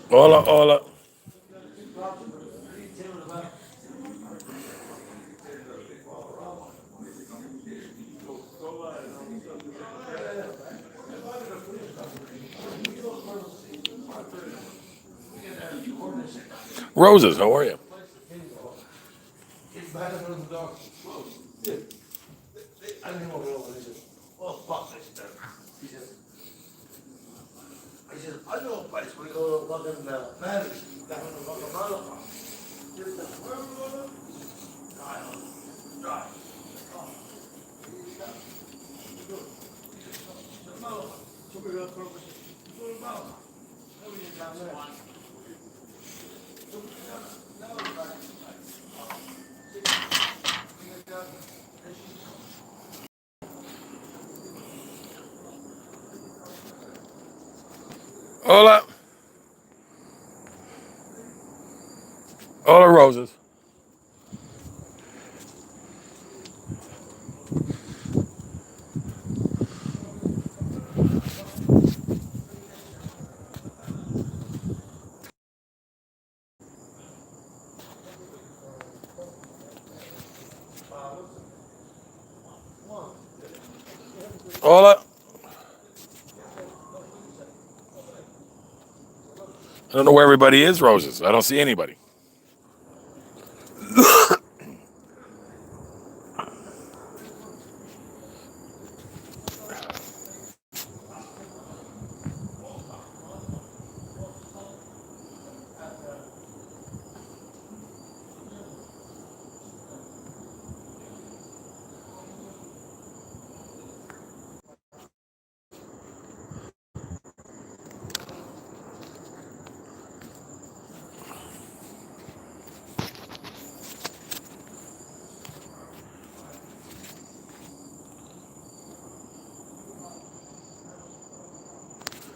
Hola, hola. Roses, how are you? Hola. Hola, Roses. Hola. I don't know where everybody is, Roses. I don't see anybody.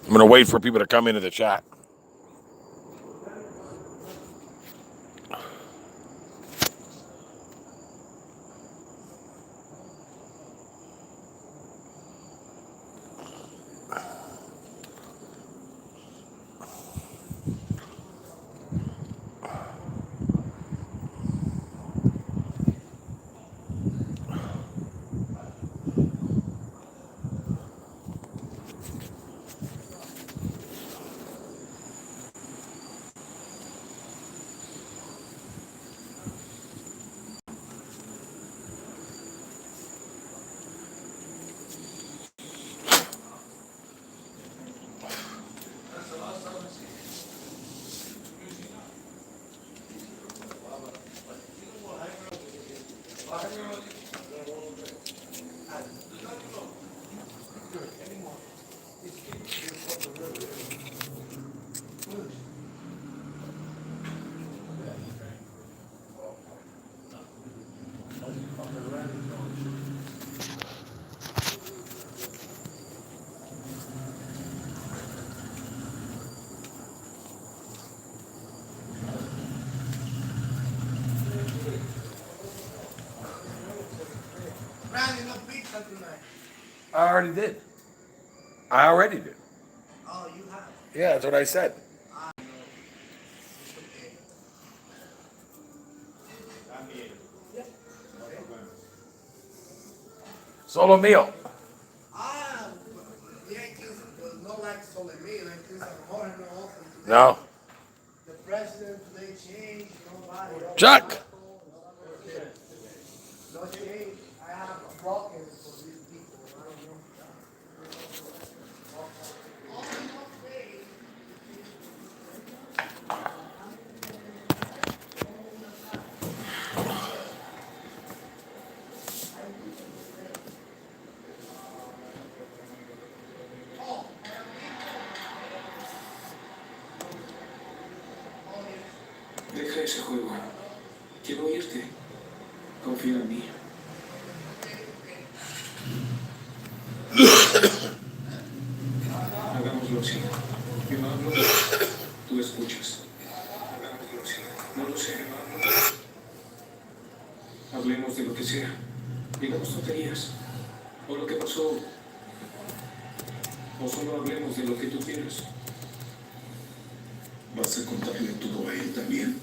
I'm going to wait for people to come into the chat. Randy, no pizza tonight. I already did. I already did. Oh, you have. Yeah, that's what I said. It's okay. Solo meal. Ah, Yankees was not like Solemil. Yankees are more and more often today. No. The president today changed. Nobody. Chuck. No change. I have a broken for these people. I don't know. Deja ese juego. Quiero oírte. Confía en mí. Hagámoslo así. Yo hablo, tú escuchas. Hagámoslo así. No lo sé. Hablemos de lo que sea. Digamos tonterías. O lo que pasó. O solo hablemos de lo que tú quieras. ¿Vas a contarle todo a él también?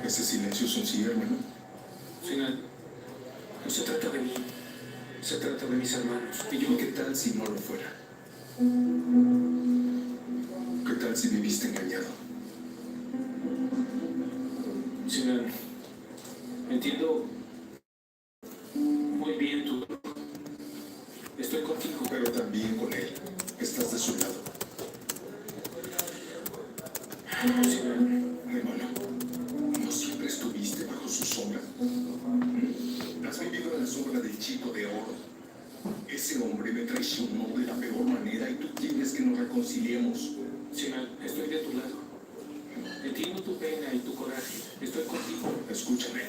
¿Ese silencio es un sí, hermano? Final, no se trata de mí. Se trata de mis hermanos. ¿Y yo qué tal si no lo fuera? ¿Qué tal si viviste engañado? Sinan, entiendo muy bien tu... Estoy contigo. Pero también con él. Estás de su lado. Sinan, Hermano, ¿no siempre estuviste bajo su sombra? Has vivido en la sombra del chico de oro. Ese hombre me traicionó de la peor manera y tú quieres que nos reconciliemos. Sinan, estoy de tu lado. Entiendo tu pena y tu coraje. Estoy contigo. Escúchame,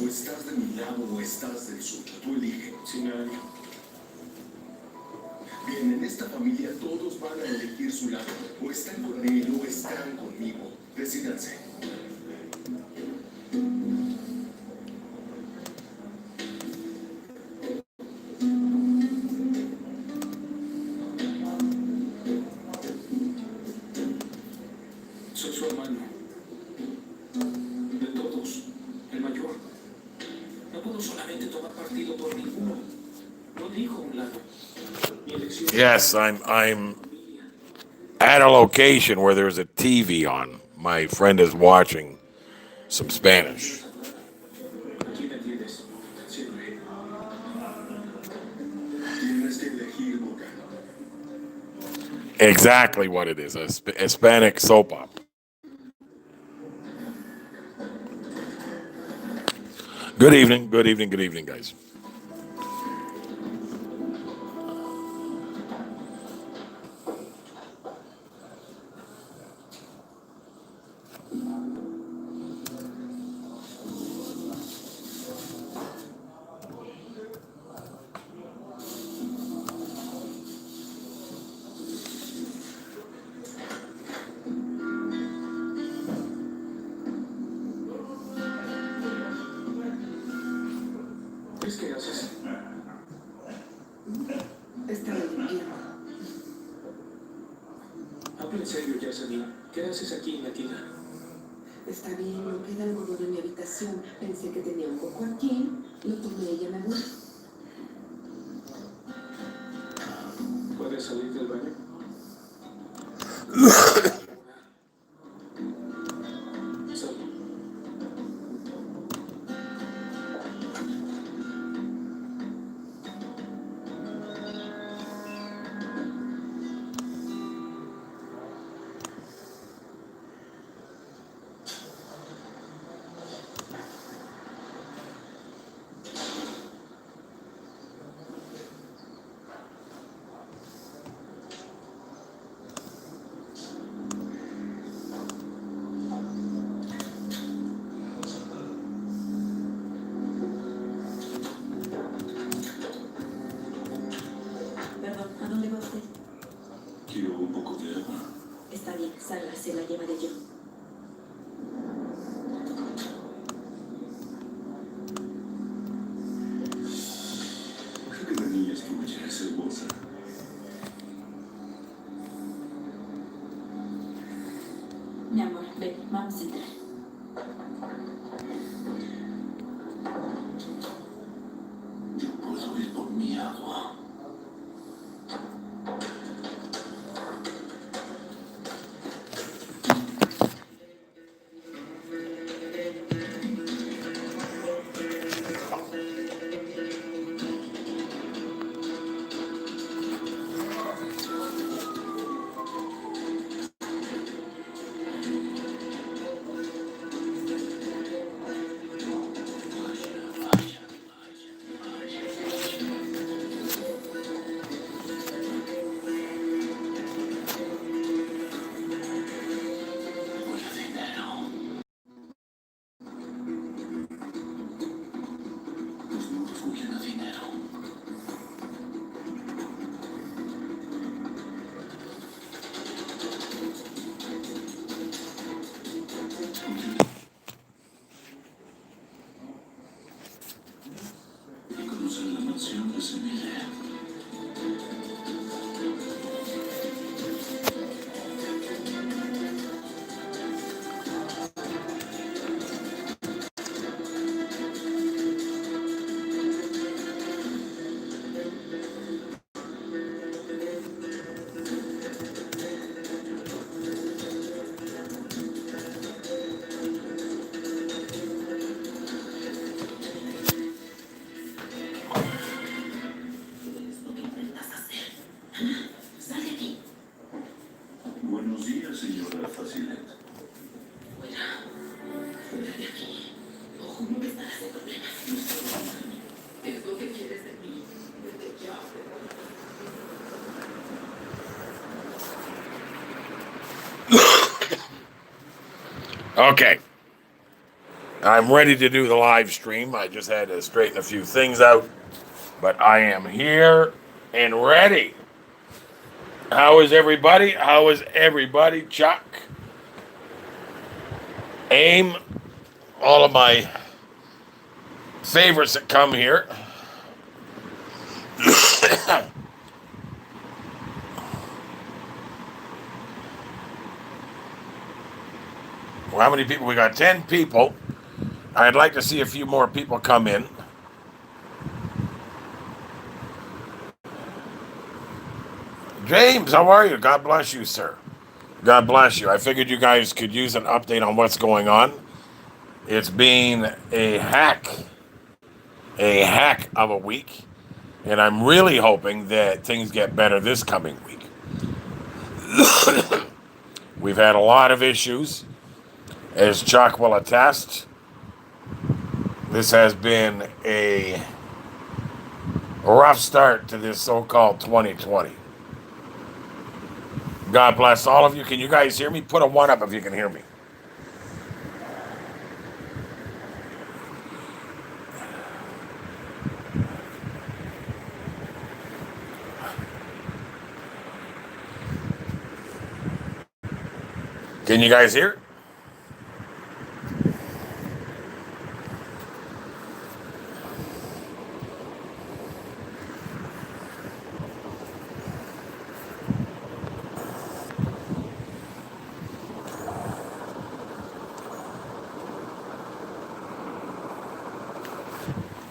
o estás de mi lado o estás del suyo. Tú elige. Sinan, Bien, en esta familia todos van a elegir su lado. O están con él o están conmigo. Decídanse. soy su hermano. De todos, el mayor. No puedo solamente tomar partido por ninguno. No elijo un lado. Mi elección... Yes, I'm at a location where there's a TV on. My friend is watching some Spanish. Aquí me tienes. Siempre. Tienes que elegir, Morgan. Exactly what it is, a Hispanic soap opera. Good evening, guys. ¿Qué haces? Estaba limpiando. Habla en serio, Yasemin. ¿Qué haces aquí en la tienda? Está bien, no queda algodón en mi habitación. Pensé que tenía un coco aquí. Lo tomé y ya me voy. ¿Puedes salir del baño? Sal. Perdón, ¿a dónde va usted? Quiero un poco de agua. Está bien, salga, se la llevaré yo. Creo que la niña escucha esa hermosa. Mi amor, ven, vamos a entrar. Yo puedo ir por mi agua. Okay. I'm ready to do the live stream. I just had to straighten a few things out, but I am here and ready. How is everybody? How is everybody? Chuck, Aim, all of my favorites that come here. Well, how many people? We got 10 people. I'd like to see a few more people come in. James, how are you? God bless you, sir. God bless you. I figured you guys could use an update on what's going on. It's been a heck of a week, and I'm really hoping that things get better this coming week. We've had a lot of issues, as Chuck will attest. This has been a rough start to this so-called 2020. God bless all of you. Can you guys hear me? Put a 1 up if you can hear me. Can you guys hear?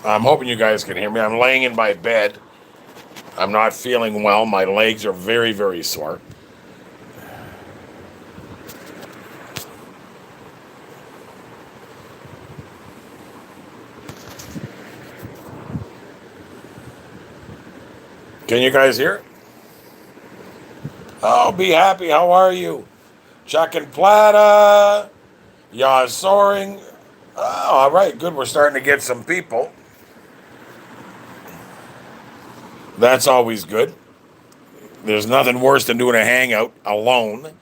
I'm hoping you guys can hear me. I'm laying in my bed. I'm not feeling well. My legs are very, very sore. Can you guys hear? Oh, be happy. How are you? Chuck and Plata. Yaw soaring. Oh, all right, good. We're starting to get some people. That's always good. There's nothing worse than doing a hangout alone.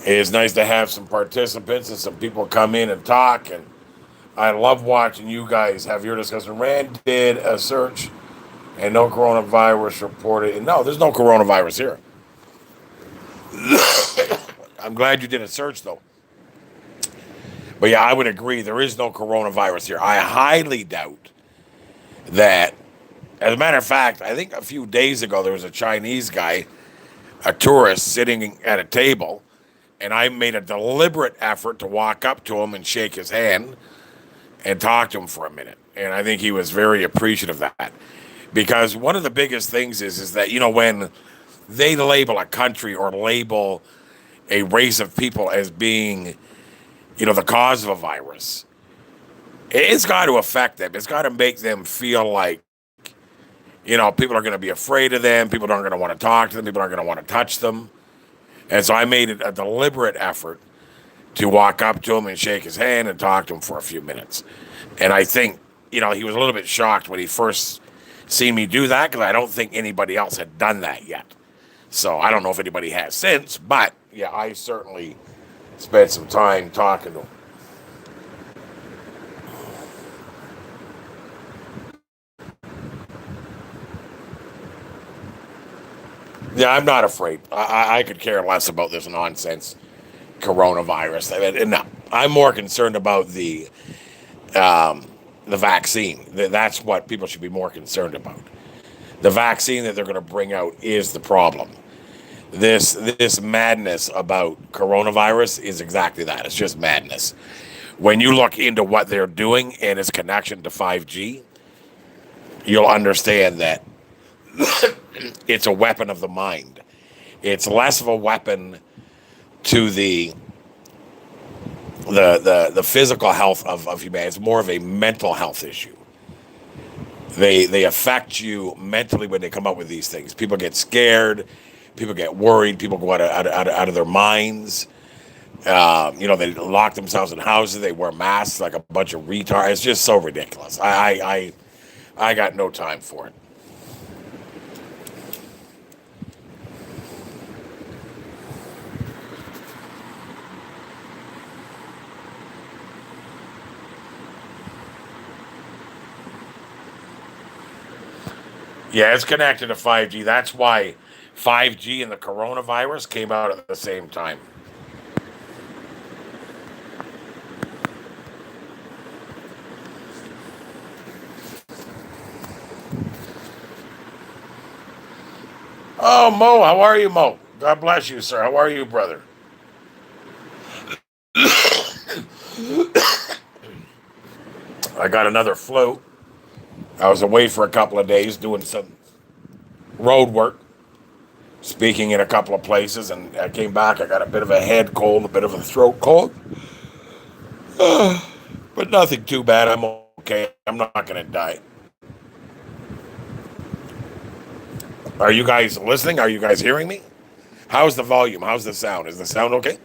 It's nice to have some participants and some people come in and talk. And I love watching you guys have your discussion. Rand did a search and no coronavirus reported. No, there's no coronavirus here. I'm glad you did a search, though. But yeah, I would agree. There is no coronavirus here. I highly doubt that. As a matter of fact, I think a few days ago, there was a Chinese guy, a tourist, sitting at a table, and I made a deliberate effort to walk up to him and shake his hand and talk to him for a minute. And I think he was very appreciative of that. Because one of the biggest things is that, you know, when they label a country or label a race of people as being, you know, the cause of a virus, it's got to affect them. It's got to make them feel like, you know, people are going to be afraid of them. People aren't going to want to talk to them. People aren't going to want to touch them. And so I made it a deliberate effort to walk up to him and shake his hand and talk to him for a few minutes. And I think, you know, he was a little bit shocked when he first seen me do that, because I don't think anybody else had done that yet. So I don't know if anybody has since, but yeah, I certainly spent some time talking to him. Yeah, I'm not afraid. I could care less about this nonsense coronavirus. I mean, no, I'm more concerned about the vaccine. That's what people should be more concerned about. The vaccine that they're going to bring out is the problem. This madness about coronavirus is exactly that. It's just madness. When you look into what they're doing and its connection to 5G, you'll understand that it's a weapon of the mind. It's less of a weapon to the physical health of humanity. It's more of a mental health issue. They affect you mentally when they come up with these things. People get scared. People get worried. People go out of their minds. You know, they lock themselves in houses. They wear masks like a bunch of retards. It's just so ridiculous. I got no time for it. Yeah, it's connected to 5G. That's why 5G and the coronavirus came out at the same time. Oh, Mo, how are you, Mo? God bless you, sir. How are you, brother? I got another flu. I was away for a couple of days doing some road work, speaking in a couple of places, and I came back. I got a bit of a head cold, a bit of a throat cold, but nothing too bad. I'm okay. I'm not going to die. Are you guys listening? Are you guys hearing me? How's the volume? How's the sound? Is the sound okay?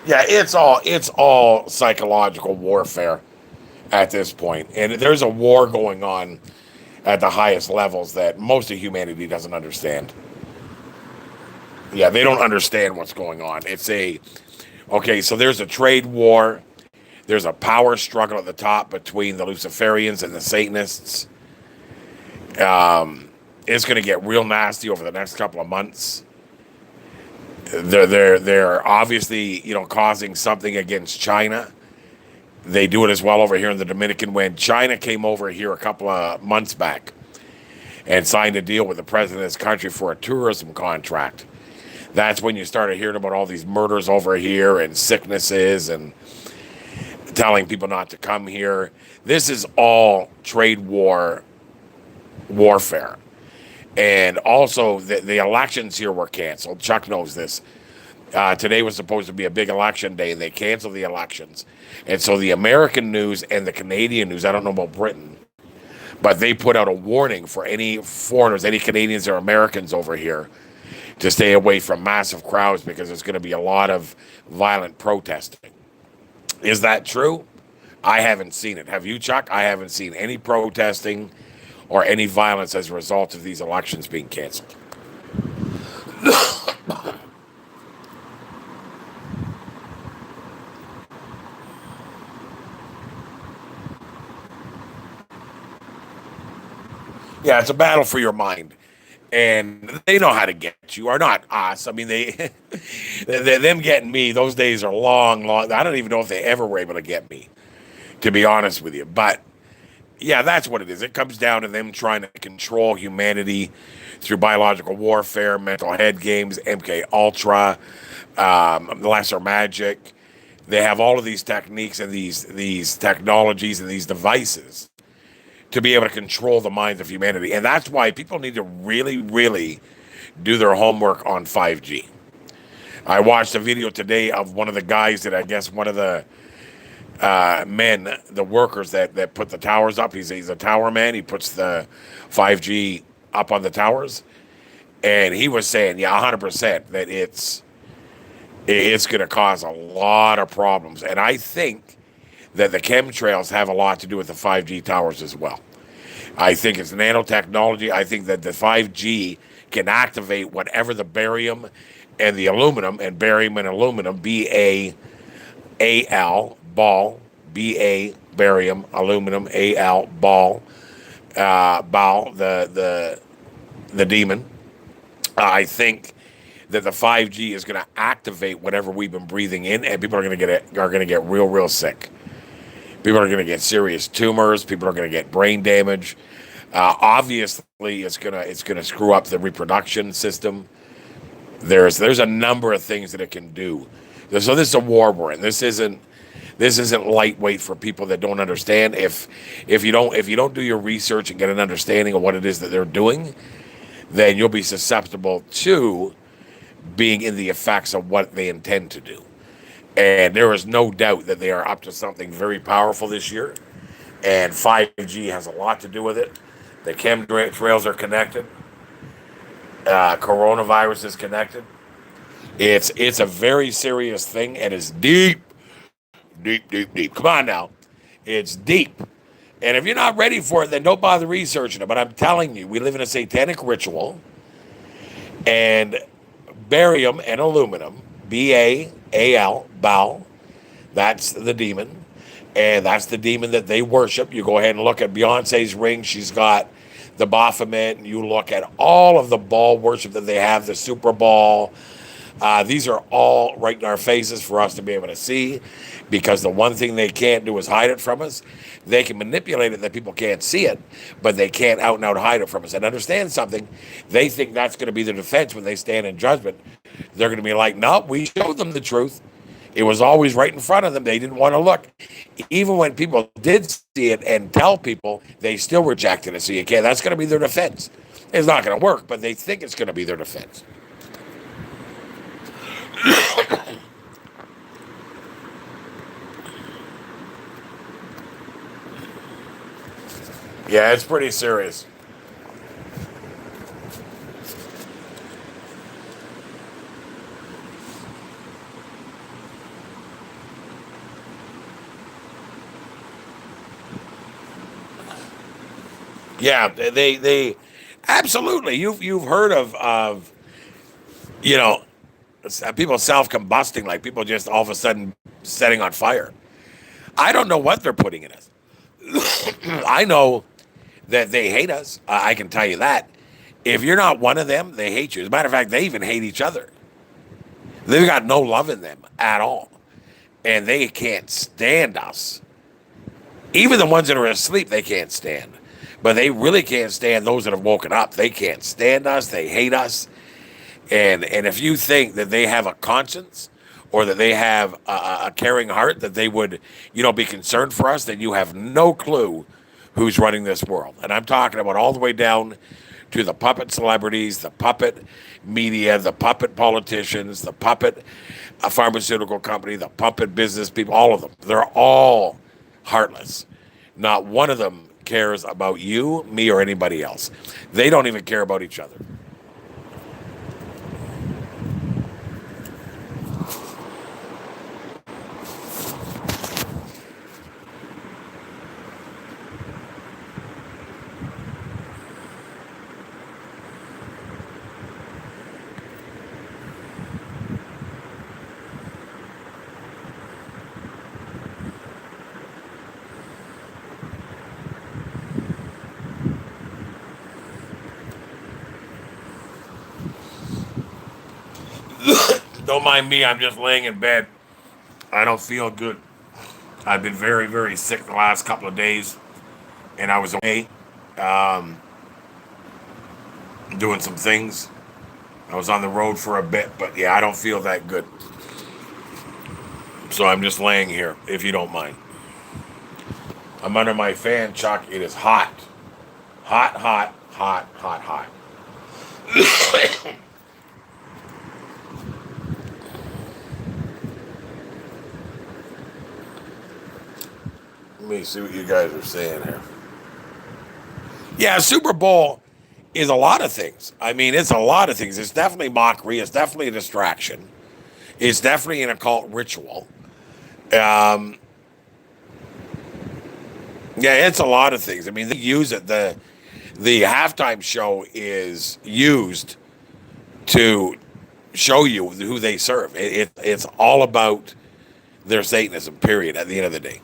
Yeah, it's all psychological warfare at this point. And there's a war going on at the highest levels that most of humanity doesn't understand. Yeah, they don't understand what's going on. Okay, so there's a trade war. There's a power struggle at the top between the Luciferians and the Satanists. It's going to get real nasty over the next couple of months. They're obviously, causing something against China. They do it as well over here in the Dominican. When China came over here a couple of months back and signed a deal with the president of this country for a tourism contract, that's when you started hearing about all these murders over here and sicknesses and telling people not to come here. This is all trade warfare. And also, the elections here were canceled. Chuck knows this. Today was supposed to be a big election day, and they canceled the elections. And so the American news and the Canadian news, I don't know about Britain, but they put out a warning for any foreigners, any Canadians or Americans over here, to stay away from massive crowds because there's going to be a lot of violent protesting. Is that true? I haven't seen it. Have you, Chuck? I haven't seen any protesting or any violence as a result of these elections being canceled. Yeah, it's a battle for your mind. And they know how to get you, or not us. I mean, them getting me, those days are long, long. I don't even know if they ever were able to get me, to be honest with you. But yeah, that's what it is. It comes down to them trying to control humanity through biological warfare, mental head games, MK Ultra, lesser magic. They have all of these techniques and these technologies and these devices to be able to control the minds of humanity. And that's why people need to really, really do their homework on 5G. I watched a video today of one of the guys that I guess one of the men, the workers that put the towers up. He's a tower man. He puts the 5G up on the towers. And he was saying, yeah, 100% that it's going to cause a lot of problems. And I think that the chemtrails have a lot to do with the 5G towers as well. I think it's nanotechnology. I think that the 5G can activate whatever the barium and the aluminum, and barium and aluminum, BAL, ball, BA, barium, aluminum, AL, ball, the demon. I think that the 5G is going to activate whatever we've been breathing in, and people are going to get real sick. People are going to get serious tumors. People are going to get brain damage. Obviously, it's gonna screw up the reproduction system. There's a number of things that it can do. So this is a war we're in. This isn't lightweight for people that don't understand. If you don't do your research and get an understanding of what it is that they're doing, then you'll be susceptible to being in the effects of what they intend to do. And there is no doubt that they are up to something very powerful this year. And 5G has a lot to do with it. The chemtrails are connected. Coronavirus is connected. It's a very serious thing, and it's deep, Deep, deep, deep. Come on now. It's deep. And if you're not ready for it, then don't bother researching it. But I'm telling you, we live in a satanic ritual, and barium and aluminum, BAAL, Baal, that's the demon. And that's the demon that they worship. You go ahead and look at Beyonce's ring. She's got the Baphomet. And you look at all of the ball worship that they have, the Super Bowl. These are all right in our faces for us to be able to see, because the one thing they can't do is hide it from us. They can manipulate it that people can't see it, but they can't out and out hide it from us. And understand something, they think that's going to be their defense when they stand in judgment. They're going to be like, no, we showed them the truth. It was always right in front of them. They didn't want to look. Even when people did see it and tell people, they still rejected it. So you can't. That's going to be their defense. It's not going to work, but they think it's going to be their defense. Yeah, it's pretty serious. Yeah, they absolutely. You've heard of you know people self combusting, like people just all of a sudden setting on fire. I don't know what they're putting in us. I know that they hate us. I can tell you that. If you're not one of them, they hate you. As a matter of fact, they even hate each other. They've got no love in them at all, and they can't stand us. Even the ones that are asleep, they can't stand. But they really can't stand those that have woken up. They can't stand us. They hate us. And if you think that they have a conscience or that they have a caring heart, that they would, be concerned for us, then you have no clue who's running this world. And I'm talking about all the way down to the puppet celebrities, the puppet media, the puppet politicians, the puppet pharmaceutical company, the puppet business people, all of them. They're all heartless. Not one of them cares about you, me, or anybody else. They don't even care about each other. Don't mind me, I'm just laying in bed. I don't feel good. I've been very, very sick the last couple of days, and I was away doing some things. I was on the road for a bit, but yeah, I don't feel that good. So I'm just laying here, if you don't mind. I'm under my fan, Chuck. It is hot. Hot, hot, hot, hot, hot. Let me see what you guys are saying here. Yeah, Super Bowl is a lot of things. I mean, it's a lot of things. It's definitely mockery. It's definitely a distraction. It's definitely an occult ritual. Um, yeah, it's a lot of things. I mean, they use it. The halftime show is used to show you who they serve. It's all about their Satanism. Period. At the end of the day.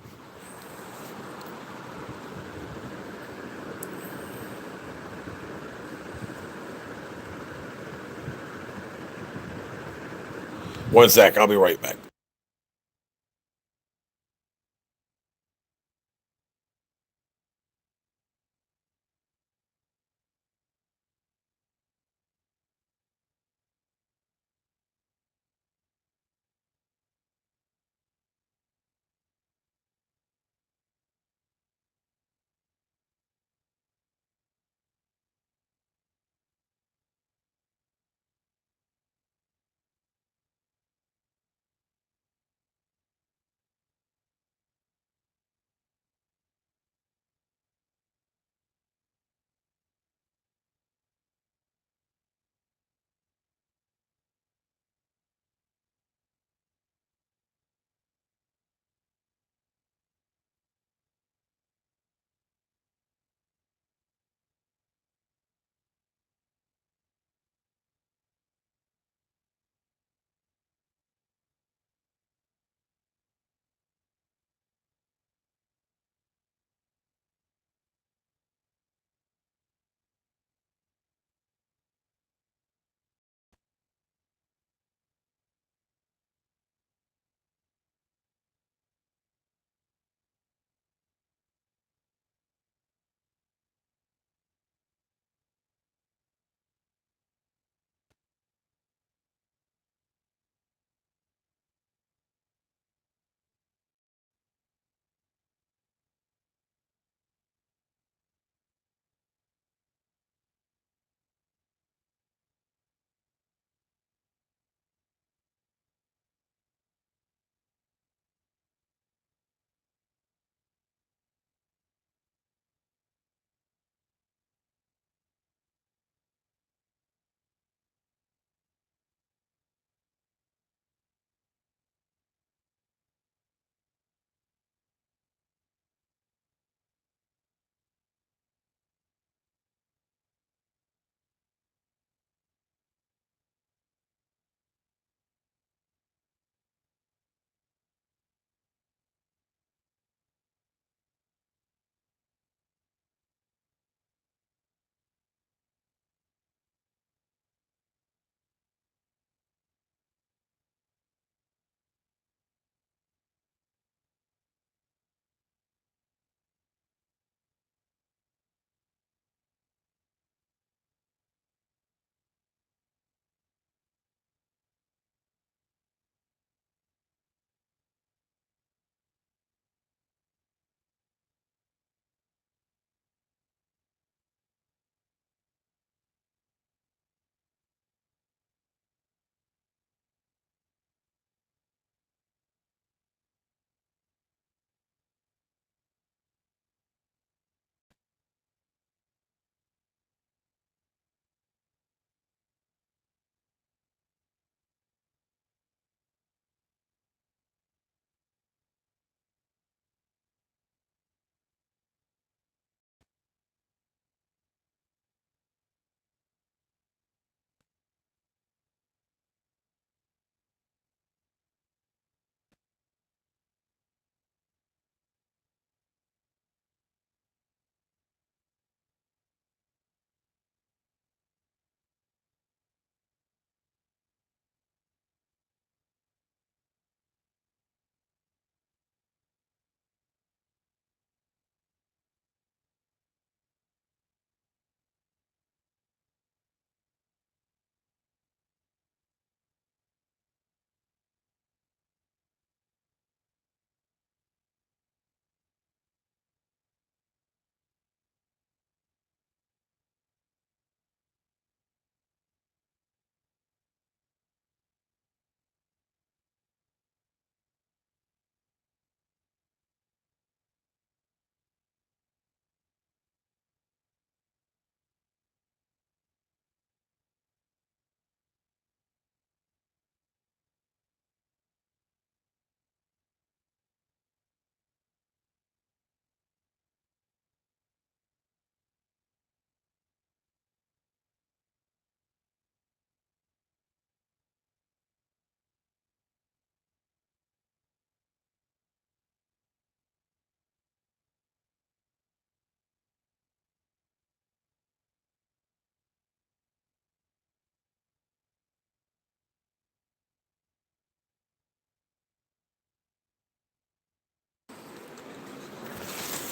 One sec. I'll be right back.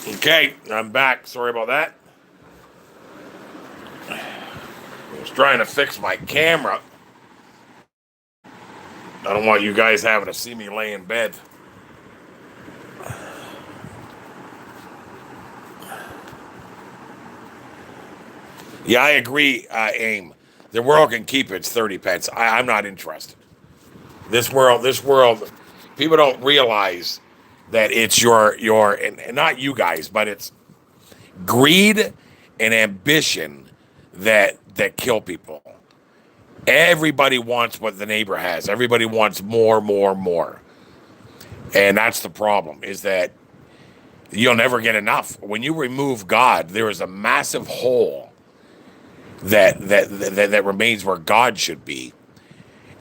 Okay, I'm back. Sorry about that. I was trying to fix my camera. I don't want you guys having to see me lay in bed. Yeah, I agree, AIM. The world can keep its 30 pence. I'm not interested. This world, people don't realize that it's and not you guys, but it's greed and ambition that kill people. Everybody wants what the neighbor has. Everybody wants more, more, more. And that's the problem, is that you'll never get enough. When you remove God, there is a massive hole that remains where God should be.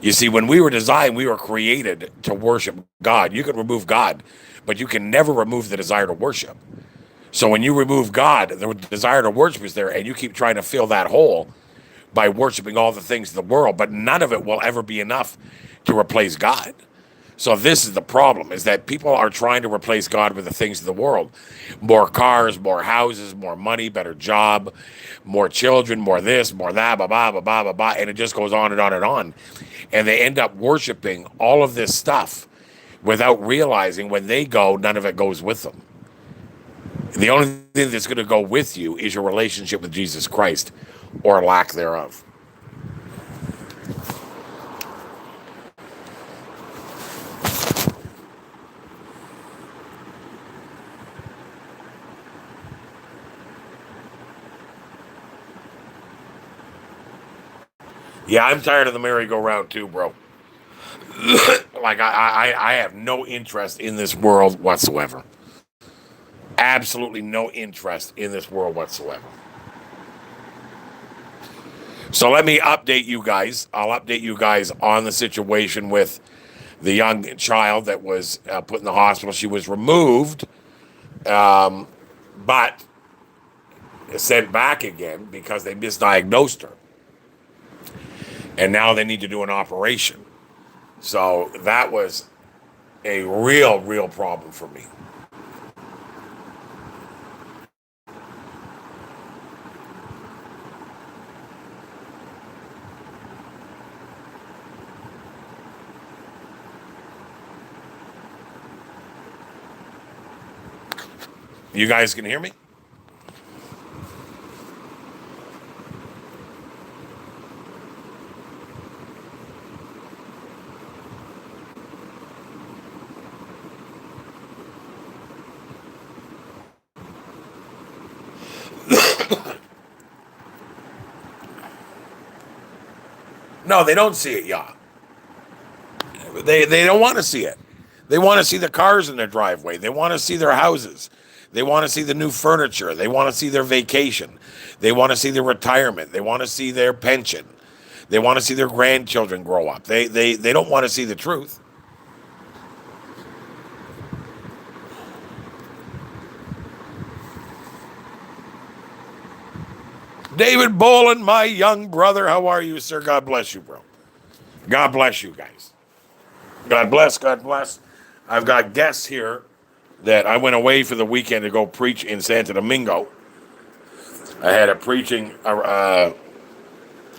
You see, when we were designed, we were created to worship God. You can remove God, but you can never remove the desire to worship. So when you remove God, the desire to worship is there, and you keep trying to fill that hole by worshiping all the things of the world, but none of it will ever be enough to replace God. So this is the problem, is that people are trying to replace God with the things of the world. More cars, more houses, more money, better job, more children, more this, more that, blah, blah, blah, blah, blah, blah, and it just goes on and on and on. And they end up worshiping all of this stuff without realizing when they go, none of it goes with them. The only thing that's going to go with you is your relationship with Jesus Christ, or lack thereof. Yeah, I'm tired of the merry-go-round too, bro. Like, I have no interest in this world whatsoever. Absolutely no interest in this world whatsoever. So let me update you guys. I'll update you guys on the situation with the young child that was put in the hospital. She was removed, but sent back again because they misdiagnosed her. And now they need to do an operation. So that was a real problem for me. You guys can hear me? No, they don't see it, yeah. They don't want to see it. They want to see the cars in their driveway. They want to see their houses. They want to see the new furniture. They want to see their vacation. They want to see their retirement. They want to see their pension. They want to see their grandchildren grow up. They don't want to see the truth. David Bolin, my young brother, how are you, sir? God bless you, bro. God bless you guys. God bless, God bless. I've got guests here that I went away for the weekend to go preach in Santo Domingo. I had a preaching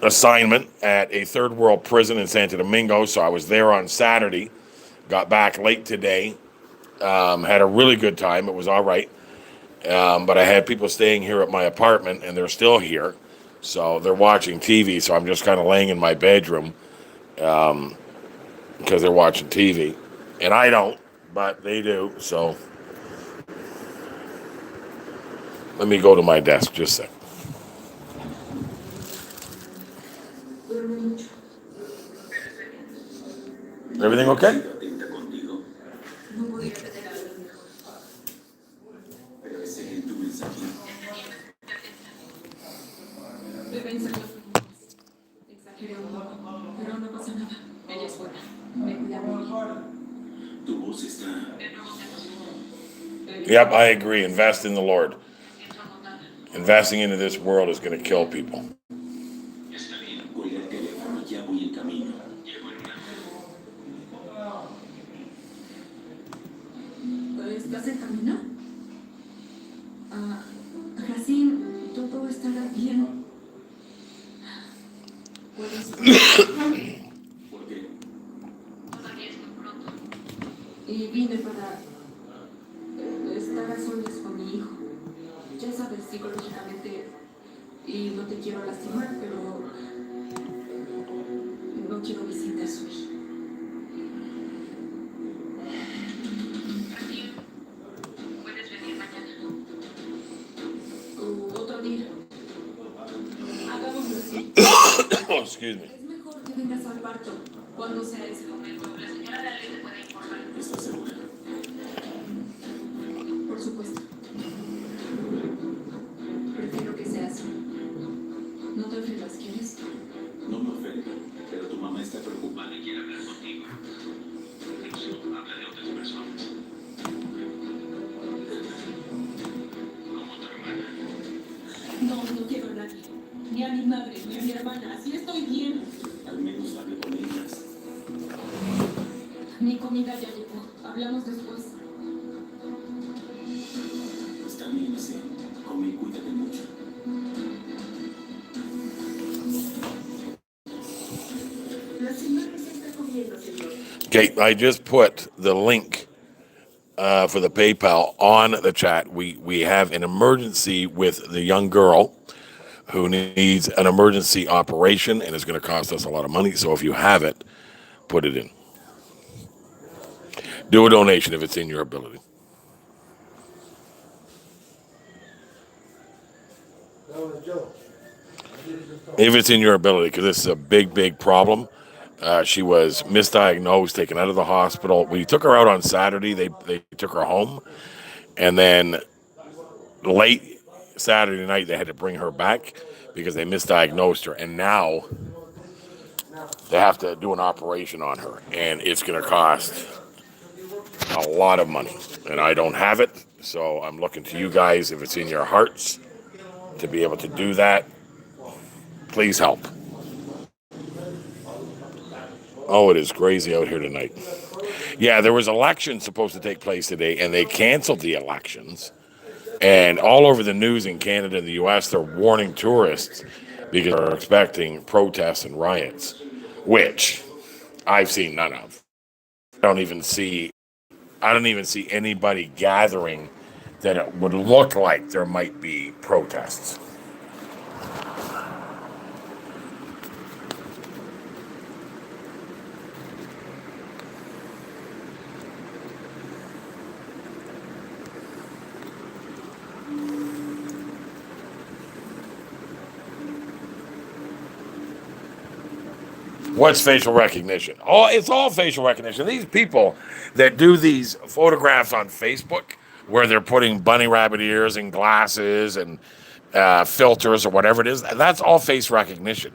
assignment at a third world prison in Santo Domingo, so I was there on Saturday. Got back late today. Had a really good time. It was all right. But I had people staying here at my apartment, and they're still here. So they're watching TV, so I'm just kind of laying in my bedroom because they're watching TV. And I don't, but they do. So let me go to my desk just a sec. Everything okay? Pero no pasa nada. Ella es buena. Me cuida muy bien. Tu voz está. Yep, I agree. Invest in the Lord. Investing into this world is going to kill people. Está bien. Cuelga el teléfono, ya voy en camino. ¿Estás en camino? estará bien. Puedes... ¿Por qué? Todavía es muy pronto. Y vine para estar a solas con mi hijo. Ya sabes, psicológicamente, y no te quiero lastimar, pero no quiero visitas hoy. Puedes venir mañana. O otro día. Hagámoslo así. Oh, excuse me. Es mejor que vengas al parto cuando sea ese momento. La señora de Allen te puede informar. ¿Estás segura? Por supuesto. Prefiero que sea así. No te ofendas, ¿quieres? No me ofende, pero tu mamá está preocupada y quiere hablar contigo. Incluso habla de otras personas. Como tu hermana. No, no quiero a nadie. Ni a mi madre, ni a mi hermana. Así estoy bien. Al menos hable con ellas. Mi comida ya llegó. Hablamos después. Está bien, sí. Come y cuídate mucho. La señora se está comiendo, señor. Okay, I just put the link for the PayPal on the chat. We have an emergency with the young girl who needs an emergency operation, and it's going to cost us a lot of money. So if you have it, put it in. Do a donation if it's in your ability. That was Joe. If it's in your ability, because this is a big, big problem. She was misdiagnosed, taken out of the hospital. We took her out on Saturday. They took her home, and then late Saturday night they had to bring her back because they misdiagnosed her, and now they have to do an operation on her, and it's going to cost a lot of money, and I don't have it, so I'm looking to you guys, if it's in your hearts, to be able to do that. Please help. Oh, it is crazy out here tonight. Yeah, there was elections supposed to take place today, and they canceled the elections. And all over the news in Canada and the U.S., they're warning tourists because they're expecting protests and riots, which I've seen none of. I don't even see anybody gathering that it would look like there might be protests. What's facial recognition? Oh, it's all facial recognition. These people that do these photographs on Facebook where they're putting bunny rabbit ears and glasses and filters or whatever it is, that's all face recognition.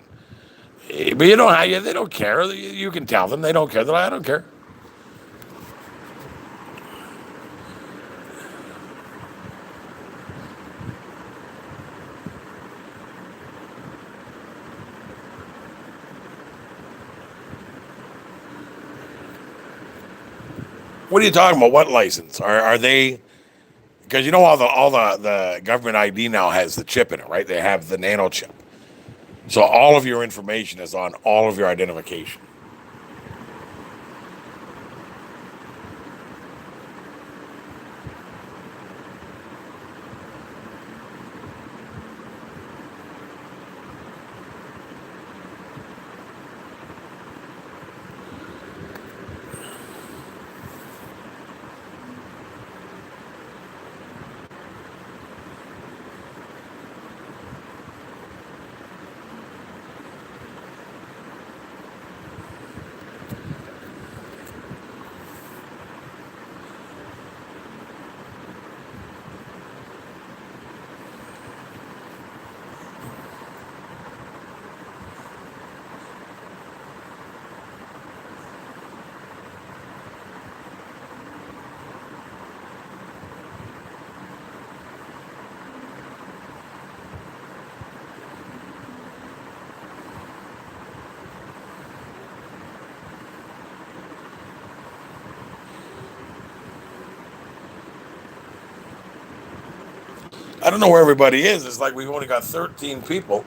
But you know how they don't care. You can tell them they don't care. They're like, I don't care. What are you talking about? What license? Are they? Because you know all the government ID now has the chip in it, right? They have the nano chip. So all of your information is on all of your identification. I don't know where everybody is. It's like we've only got 13 people.